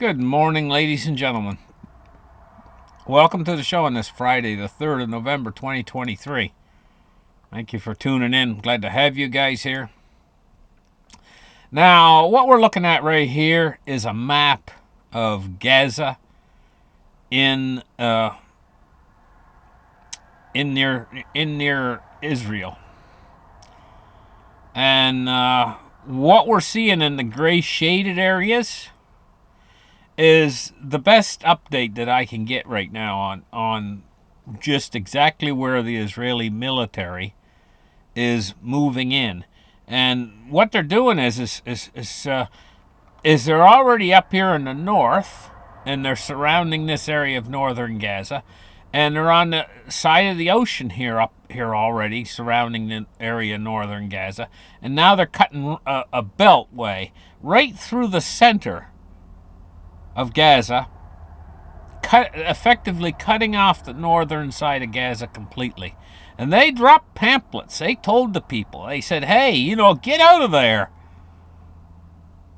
Good morning, ladies and gentlemen. Welcome to the show on this Friday, the 3rd of November, 2023. Thank you for tuning in. Glad to have you guys here. Now, what we're looking at right here is a map of Gaza in near Israel, and what we're seeing in the gray shaded areas is the best update that I can get right now on just exactly where the Israeli military is moving in. And what they're doing is they're already up here in the north, and they're surrounding this area of northern Gaza, and they're on the side of the ocean up here already, surrounding the area of northern Gaza, and now they're cutting a beltway right through the center of Gaza, effectively cutting off the northern side of Gaza completely. And they dropped pamphlets. They told the people, they said, hey, get out of there.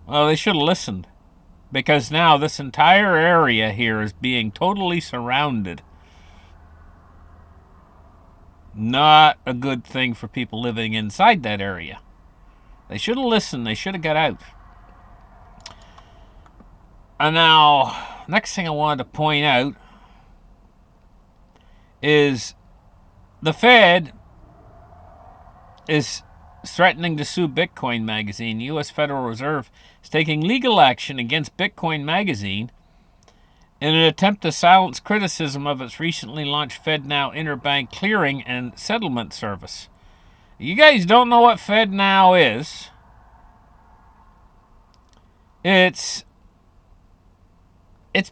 Well, they should have listened, because now this entire area here is being totally surrounded. Not a good thing for people living inside that area. They should have listened. They should have got out. And now, next thing I wanted to point out is the Fed is threatening to sue Bitcoin Magazine. The U.S. Federal Reserve is taking legal action against Bitcoin Magazine in an attempt to silence criticism of its recently launched FedNow interbank clearing and settlement service. You guys don't know what FedNow is? It's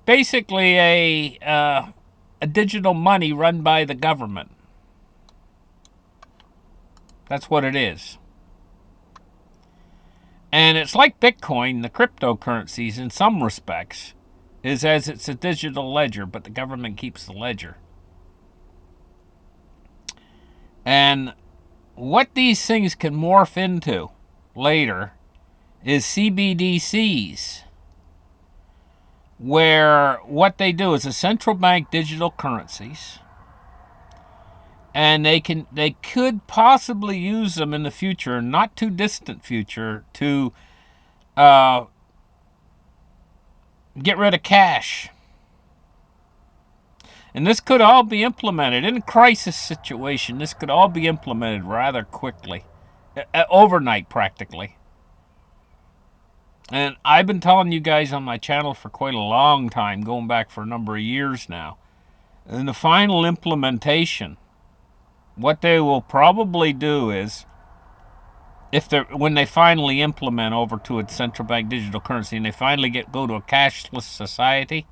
basically a digital money run by the government. That's what it is. And it's like Bitcoin, the cryptocurrencies, in some respects, is as it's a digital ledger, but the government keeps the ledger. And what these things can morph into later is CBDCs, where what they do is a central bank digital currencies, and they could possibly use them in the future, not too distant future, to get rid of cash. And this could all be implemented in a crisis situation. This could all be implemented rather quickly, overnight practically. And I've been telling you guys on my channel for quite a long time, going back for a number of years now. In the final implementation, what they will probably do is, when they finally implement over to a central bank digital currency, and they finally go to a cashless society,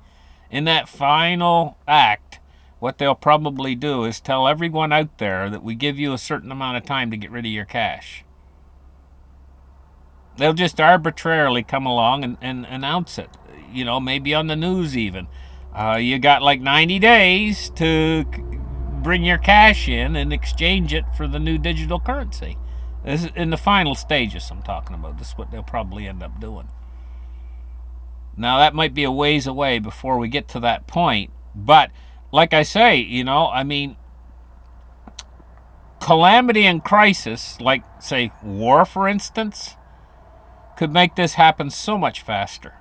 in that final act, what they'll probably do is tell everyone out there that we give you a certain amount of time to get rid of your cash. They'll just arbitrarily come along and announce it, maybe on the news even. You got like 90 days to bring your cash in and exchange it for the new digital currency. This is in the final stages I'm talking about. This is what they'll probably end up doing. Now, that might be a ways away before we get to that point. But, like I say, calamity and crisis, like, say, war, for instance, could make this happen so much faster.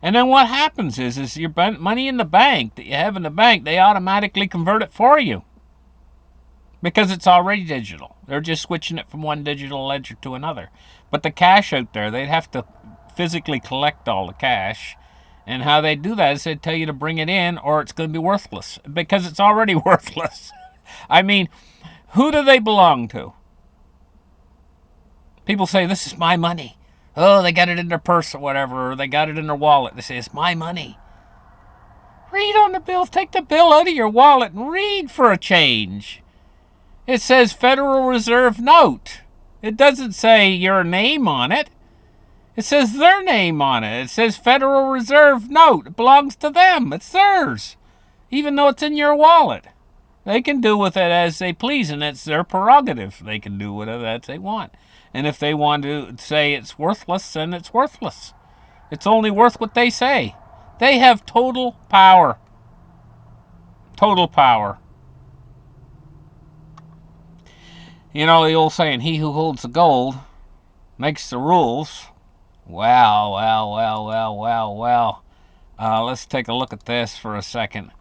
And then what happens is your money in the bank that you have in the bank, they automatically convert it for you, because it's already digital. They're just switching it from one digital ledger to another. But the cash out there, they'd have to physically collect all the cash. And how they do that is they tell you to bring it in, or it's going to be worthless, because it's already worthless. Who do they belong to? People say, this is my money. Oh, they got it in their purse or whatever, or they got it in their wallet. They say, it's my money. Read on the bill. Take the bill out of your wallet and read for a change. It says Federal Reserve note. It doesn't say your name on it. It says their name on it. It says Federal Reserve note. It belongs to them. It's theirs, even though it's in your wallet. They can do with it as they please, and it's their prerogative. They can do whatever that they want. And if they want to say it's worthless, then it's worthless. It's only worth what they say. They have total power. Total power. You know the old saying, he who holds the gold makes the rules. Well, well, well, well, well, well. Let's take a look at this for a second.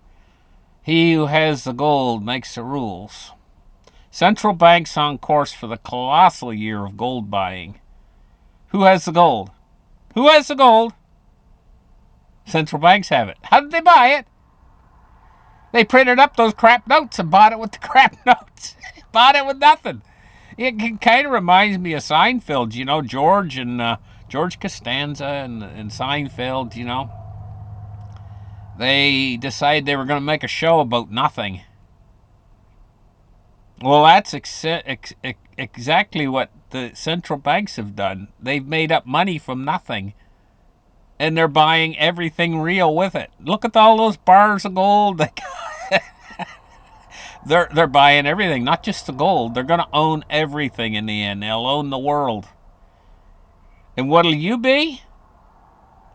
He who has the gold makes the rules. Central banks on course for the colossal year of gold buying. Who has the gold? Who has the gold? Central banks have it. How did they buy it? They printed up those crap notes and bought it with the crap notes. Bought it with nothing. It kind of reminds me of Seinfeld, you know, George and George Costanza and Seinfeld, you know. They decided they were going to make a show about nothing. Well, that's exactly what the central banks have done. They've made up money from nothing. And they're buying everything real with it. Look at all those bars of gold. They're buying everything, not just the gold. They're going to own everything in the end. They'll own the world. And what'll you be?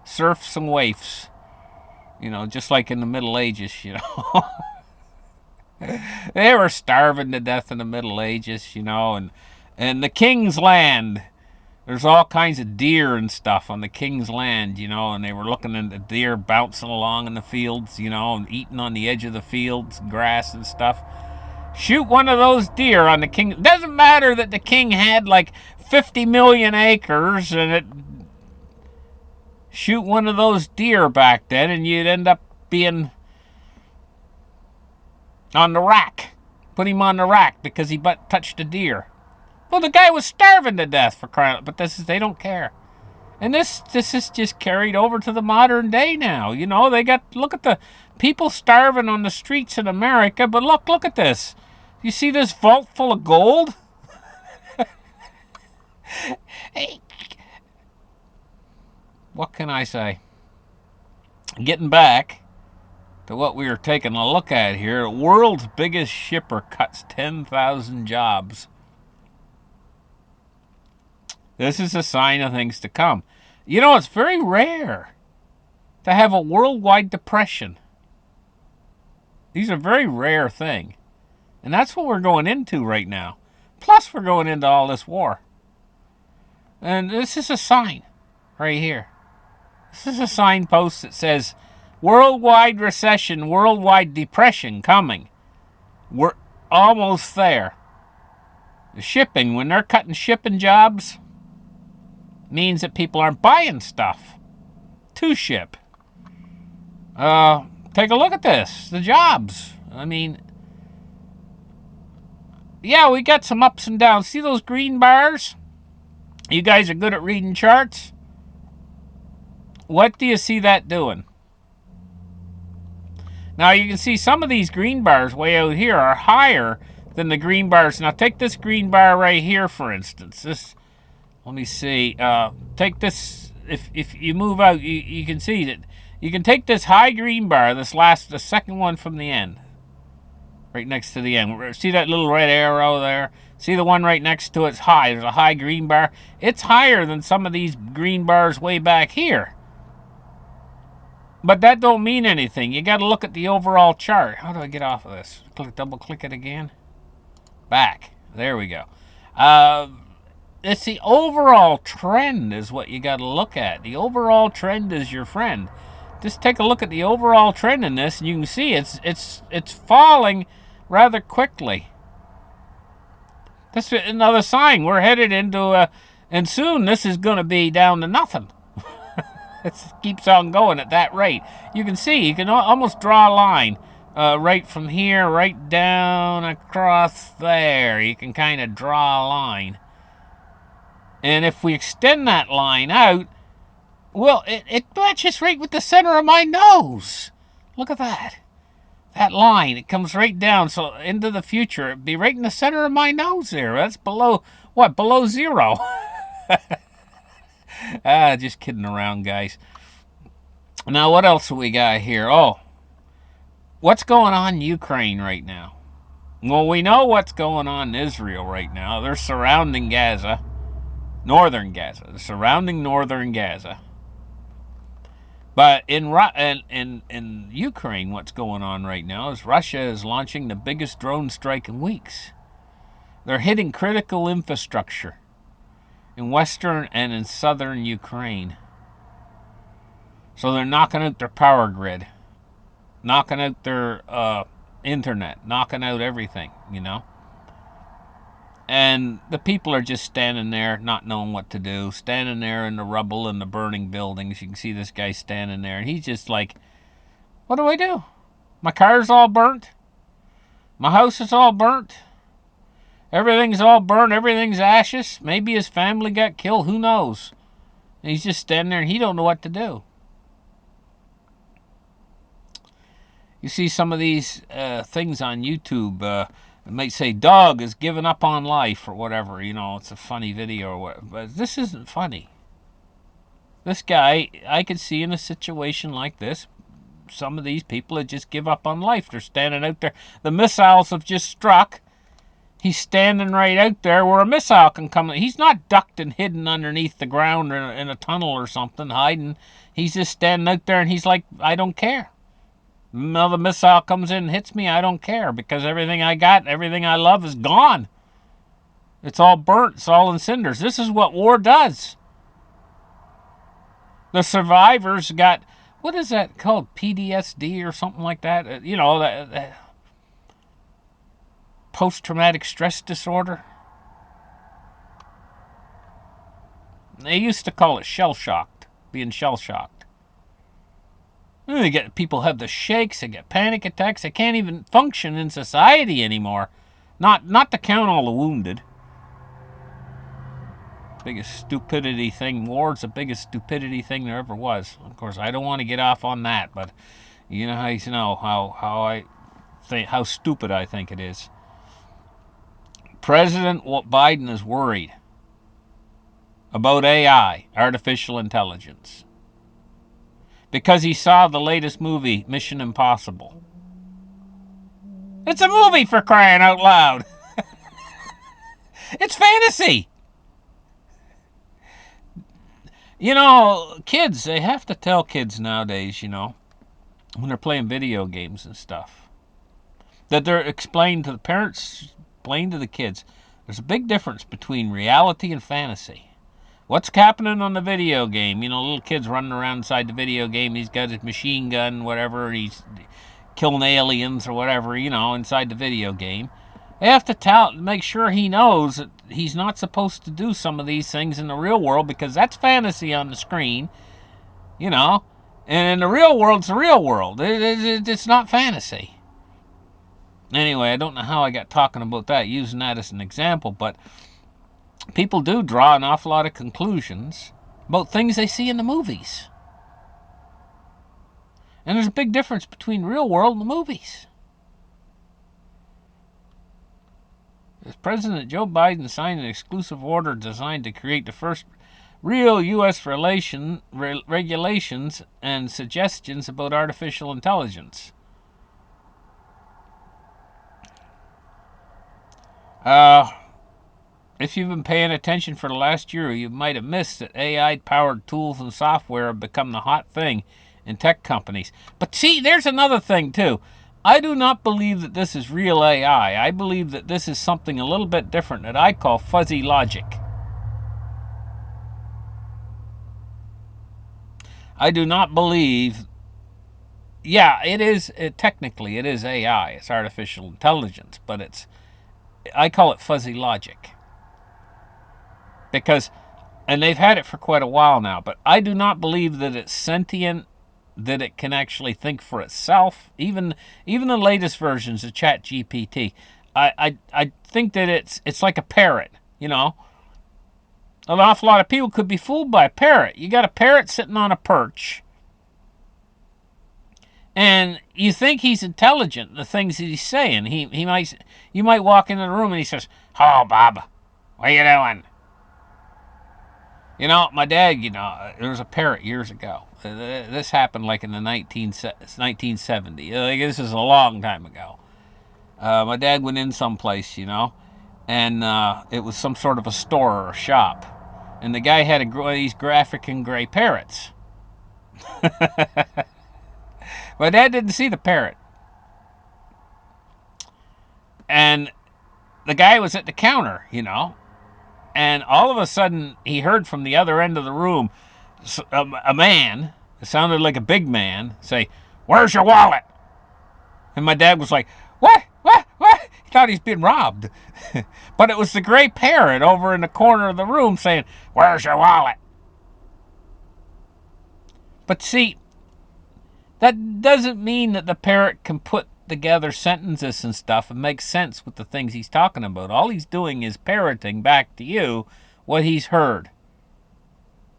Serfs and waifs. You know, just like in the Middle Ages, you know. They were starving to death in the Middle Ages, you know, and the king's land. There's all kinds of deer and stuff on the king's land, you know, and they were looking at the deer bouncing along in the fields, you know, and eating on the edge of the fields, grass and stuff. Shoot one of those deer on the king. It doesn't matter that the king had like 50 million acres and it. Shoot one of those deer back then and you'd end up being on the rack. Put him on the rack because he touched a deer. Well, the guy was starving to death for crying out, but they don't care. And this is just carried over to the modern day now. You know, look at the people starving on the streets in America, but look at this. You see this vault full of gold? Hey, what can I say? Getting back to what we were taking a look at here, the world's biggest shipper cuts 10,000 jobs. This is a sign of things to come. You know, it's very rare to have a worldwide depression. These are a very rare thing. And that's what we're going into right now. Plus, we're going into all this war. And this is a sign right here. This is a signpost that says worldwide recession, worldwide depression coming. We're almost there. The shipping, when they're cutting shipping jobs, means that people aren't buying stuff to ship. Take a look at this. The jobs. I mean, yeah, we got some ups and downs. See those green bars? You guys are good at reading charts. What do you see that doing? Now you can see some of these green bars way out here are higher than the green bars. Now take this green bar right here, for instance. This, let me see. Take this. If you move out, you can see that you can take this high green bar, the second one from the end, right next to the end. See that little red arrow there? See the one right next to it's high. There's a high green bar. It's higher than some of these green bars way back here. But that don't mean anything. You got to look at the overall chart. How do I get off of this? Double click it again. Back. There we go. It's the overall trend is what you got to look at. The overall trend is your friend. Just take a look at the overall trend in this, and you can see it's falling rather quickly. That's another sign. We're headed into and soon this is going to be down to nothing. It keeps on going at that rate. You can see, you can almost draw a line right from here, right down across there. You can kind of draw a line. And if we extend that line out, well, it matches right with the center of my nose. Look at that. That line, it comes right down, so into the future, it'd be right in the center of my nose there. That's below, what, below zero. Just kidding around, guys. Now, what else have we got here? Oh, what's going on in Ukraine right now? Well, we know what's going on in Israel right now. They're surrounding Gaza, northern Gaza. They're surrounding northern Gaza. But in Ukraine, what's going on right now is Russia is launching the biggest drone strike in weeks. They're hitting critical infrastructure in western and in southern Ukraine. So they're knocking out their power grid, knocking out their internet, knocking out everything, you know. And the people are just standing there, not knowing what to do, standing there in the rubble and the burning buildings. You can see this guy standing there, and he's just like, what do I do? My car's all burnt. My house is all burnt. Everything's all burnt. Everything's ashes. Maybe his family got killed. Who knows? And he's just standing there, and he don't know what to do. You see some of these things on YouTube. It might say dog has given up on life or whatever. You know, it's a funny video or what. But this isn't funny. This guy, I could see in a situation like this, some of these people that just give up on life. They're standing out there. The missiles have just struck. He's standing right out there where a missile can come. He's not ducked and hidden underneath the ground or in a tunnel or something, hiding. He's just standing out there, and he's like, I don't care. Another missile comes in and hits me, I don't care, because everything I got, everything I love is gone. It's all burnt. It's all in cinders. This is what war does. The survivors got, what is that called? PTSD or something like that? You know, that post-traumatic stress disorder. They used to call it shell-shocked, being shell-shocked. They get people have the shakes, they get panic attacks, they can't even function in society anymore. Not to count all the wounded. Biggest stupidity thing. War's the biggest stupidity thing there ever was. Of course, I don't want to get off on that, but you know how I think how stupid I think it is. President Biden is worried about AI, artificial intelligence, because he saw the latest movie, Mission Impossible. It's a movie, for crying out loud. It's fantasy. You know, kids, they have to tell kids nowadays, you know, when they're playing video games and stuff, that they're explained to the parents, explain to the kids, there's a big difference between reality and fantasy. What's happening on the video game? You know, little kids running around inside the video game. He's got his machine gun, whatever. He's killing aliens or whatever, you know, inside the video game. They have to make sure he knows that he's not supposed to do some of these things in the real world, because that's fantasy on the screen, you know. And in the real world, it's the real world. It's not fantasy. Anyway, I don't know how I got talking about that, using that as an example, but people do draw an awful lot of conclusions about things they see in the movies. And there's a big difference between real world and the movies. President Joe Biden signed an exclusive order designed to create the first real U.S. regulations and suggestions about artificial intelligence. If you've been paying attention for the last year, you might have missed that AI-powered tools and software have become the hot thing in tech companies. But see, there's another thing too. I do not believe that this is real AI. I believe that this is something a little bit different that I call fuzzy logic. I do not believe, yeah, technically it is AI, it's artificial intelligence, but I call it fuzzy logic. Because, and they've had it for quite a while now, but I do not believe that it's sentient, that it can actually think for itself. Even the latest versions of ChatGPT, I think that it's like a parrot, you know. An awful lot of people could be fooled by a parrot. You got a parrot sitting on a perch, and you think he's intelligent, the things that he's saying. You might walk into the room and he says, "Oh, Bob, what are you doing?" You know, my dad, you know, there was a parrot years ago. This happened like in the 1970. Like, this is a long time ago. My dad went in someplace, you know, and it was some sort of a store or a shop. And the guy had these graphic and gray parrots. My dad didn't see the parrot. And the guy was at the counter, and all of a sudden he heard from the other end of the room a man, it sounded like a big man, say, "Where's your wallet?" And my dad was like, "What? What? What?" He thought he's being robbed. But it was the gray parrot over in the corner of the room saying, "Where's your wallet?" But see, that doesn't mean that the parrot can put together sentences and stuff and make sense with the things he's talking about. All he's doing is parroting back to you what he's heard.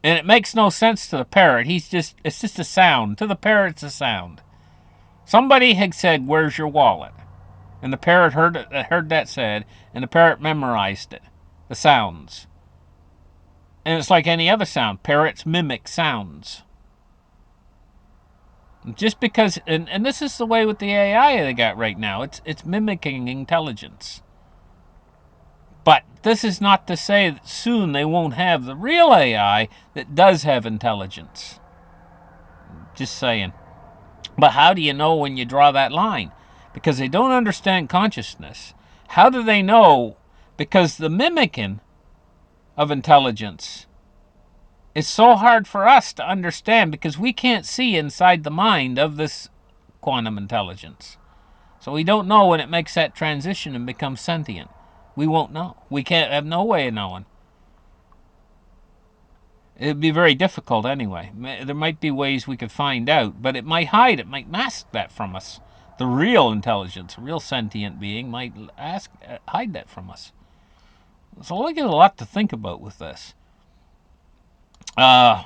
And it makes no sense to the parrot. It's just a sound. To the parrot, it's a sound. Somebody had said, "Where's your wallet?" And the parrot heard that said, and the parrot memorized it. The sounds. And it's like any other sound. Parrots mimic sounds. Just because, and this is the way with the AI they got right now. It's mimicking intelligence. But this is not to say that soon they won't have the real AI that does have intelligence. Just saying. But how do you know when you draw that line? Because they don't understand consciousness. How do they know? Because the mimicking of intelligence is so hard for us to understand because we can't see inside the mind of this quantum intelligence. So we don't know when it makes that transition and becomes sentient. We won't know. We can't have no way of knowing. It'd be very difficult anyway. There might be ways we could find out, but it might hide, it might mask that from us. The real intelligence, a real sentient being might hide that from us. So we get a lot to think about with this. Of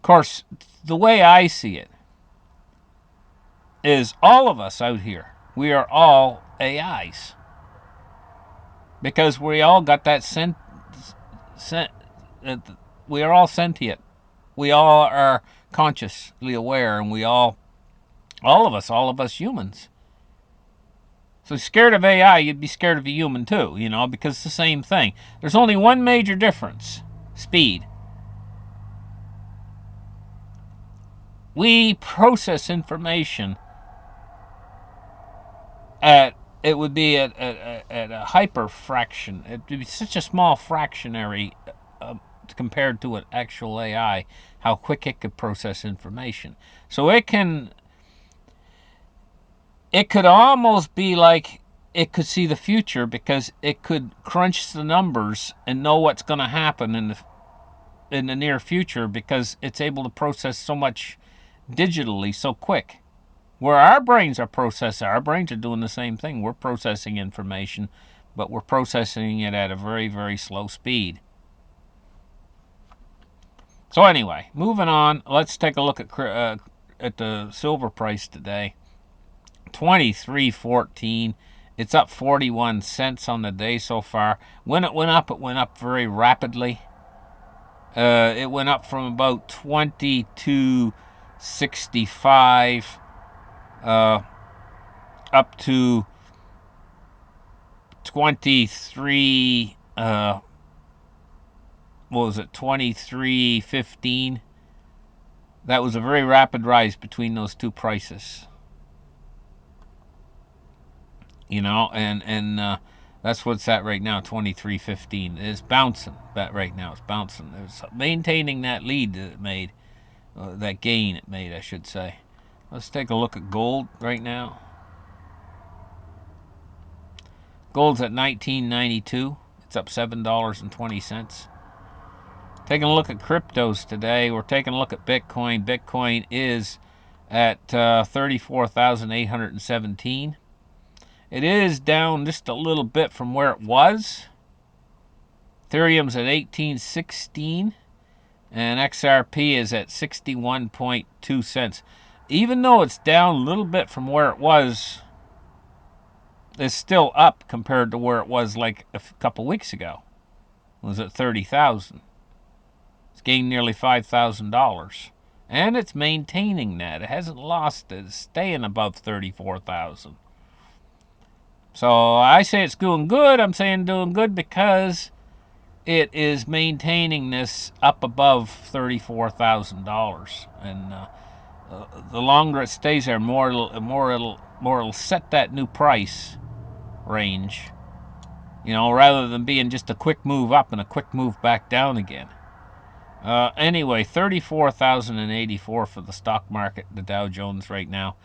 course, the way I see it is all of us out here, we are all AIs. Because we all got that we are all sentient. We all are consciously aware, and all of us humans. So scared of AI, you'd be scared of a human too, because it's the same thing. There's only one major difference: speed. We process information it would be at a hyper fraction. It would be such a small fractionary compared to an actual AI, how quick it could process information. So it could almost be like it could see the future because it could crunch the numbers and know what's going to happen in the near future because it's able to process so much digitally so quick. Where our brains our brains are doing the same thing. We're processing information, but we're processing it at a very, very slow speed. So anyway, moving on, let's take a look at the silver price today. 23.14. It's up 41 cents on the day so far. When it went up very rapidly. It went up from about 22.65 up to 23 what was it, 23.15. That was a very rapid rise between those two prices, and that's what's at right now. 23.15 is bouncing. That right now it's bouncing. It's maintaining that lead that it made, that gain it made, I should say. Let's take a look at gold right now. Gold's at $19.92. It's up $7.20. Taking a look at cryptos today. We're taking a look at Bitcoin. Bitcoin is at 34,817. It is down just a little bit from where it was. Ethereum's at 1816, and XRP is at 61.2 cents. Even though it's down a little bit from where it was, it's still up compared to where it was like a couple weeks ago. It was at 30,000. It's gained nearly $5,000. And it's maintaining that. It hasn't lost it. It's staying above 34,000. So I say it's doing good. I'm saying doing good because it is maintaining this up above $34,000, and the longer it stays there, more it'll set that new price range. Rather than being just a quick move up and a quick move back down again. Anyway, 34,084 for the stock market, the Dow Jones right now.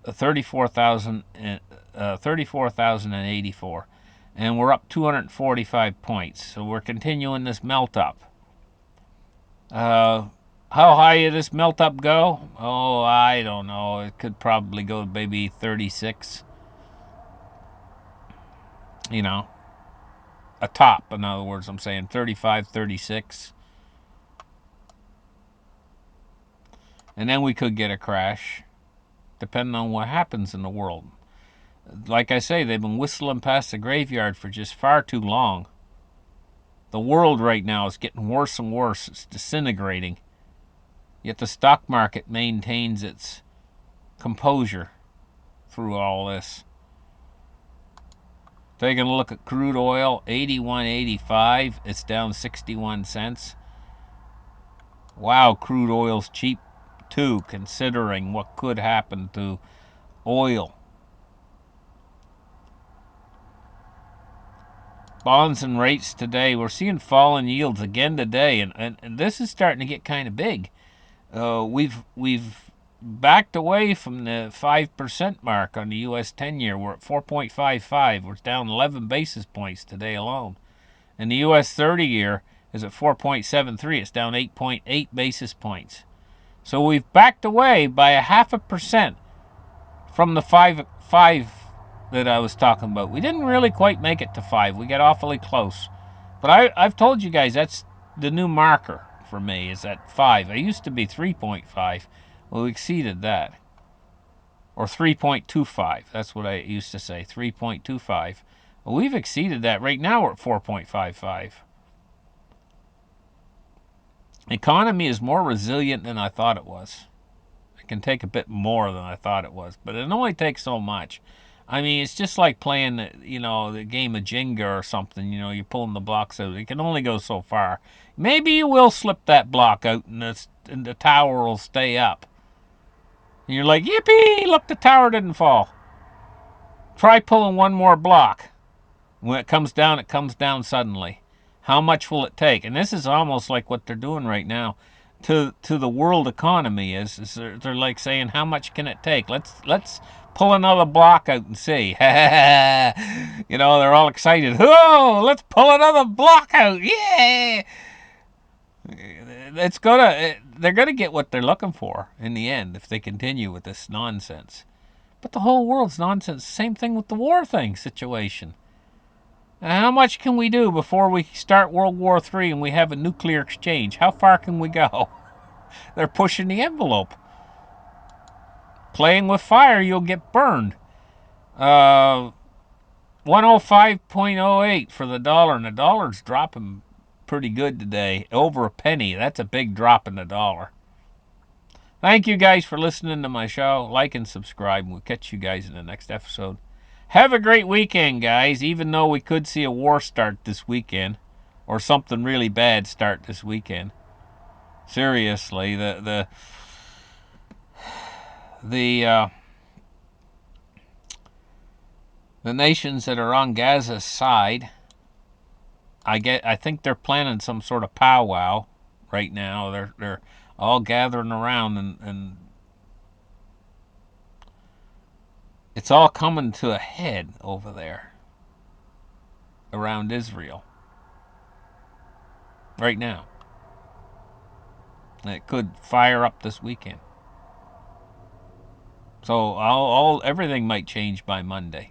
34,084, and we're up 245 points. So we're continuing this melt up. How high did this melt up go? Oh, I don't know. It could probably go maybe 36. A top, in other words, I'm saying 35, 36. And then we could get a crash, depending on what happens in the world. Like I say, they've been whistling past the graveyard for just far too long. The world right now is getting worse and worse. It's disintegrating. Yet the stock market maintains its composure through all this. Taking a look at crude oil, 81.85. It's down 61 cents. Wow, crude oil's cheap too, considering what could happen to oil. Bonds and rates today, we're seeing falling yields again today, and this is starting to get kind of big. We've backed away from the 5% mark on the U.S. 10-year. We're at 4.55. We're down 11 basis points today alone. And the U.S. 30-year is at 4.73. It's down 8.8 basis points. So we've backed away by 0.5% from the 5 that I was talking about. We didn't really quite make it to 5. We got awfully close. But I've told you guys that's the new marker for me, is at 5. I used to be 3.5. Well, we exceeded that. Or 3.25. That's what I used to say, 3.25. Well, we've exceeded that. Right now we're at 4.55. Economy is more resilient than I thought it was. It can take a bit more than I thought it was, but it only takes so much. I mean, it's just like playing, the game of Jenga or something. You're pulling the blocks out. It can only go so far. Maybe you will slip that block out, and the tower will stay up. And you're like, yippee! Look, the tower didn't fall. Try pulling one more block. When it comes down suddenly. How much will it take? And this is almost like what they're doing right now to the world economy. Is they're like saying, how much can it take? Let's pull another block out and see. They're all excited. Oh, let's pull another block out. Yeah. They're gonna get what they're looking for in the end if they continue with this nonsense. But the whole world's nonsense. Same thing with the war thing situation. How much can we do before we start World War III and we have a nuclear exchange? How far can we go? They're pushing the envelope. Playing with fire, you'll get burned. 105.08 for the dollar, and the dollar's dropping pretty good today. Over a penny. That's a big drop in the dollar. Thank you guys for listening to my show. Like and subscribe. We'll catch you guys in the next episode. Have a great weekend, guys, even though we could see a war start this weekend, or something really bad start this weekend. Seriously, the nations that are on Gaza's side, I think they're planning some sort of powwow right now. They're all gathering around, and it's all coming to a head over there around Israel right now. It could fire up this weekend. So everything might change by Monday.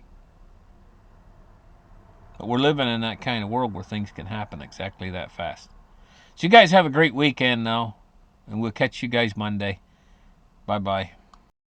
But we're living in that kind of world where things can happen exactly that fast. So you guys have a great weekend, though, and we'll catch you guys Monday. Bye-bye.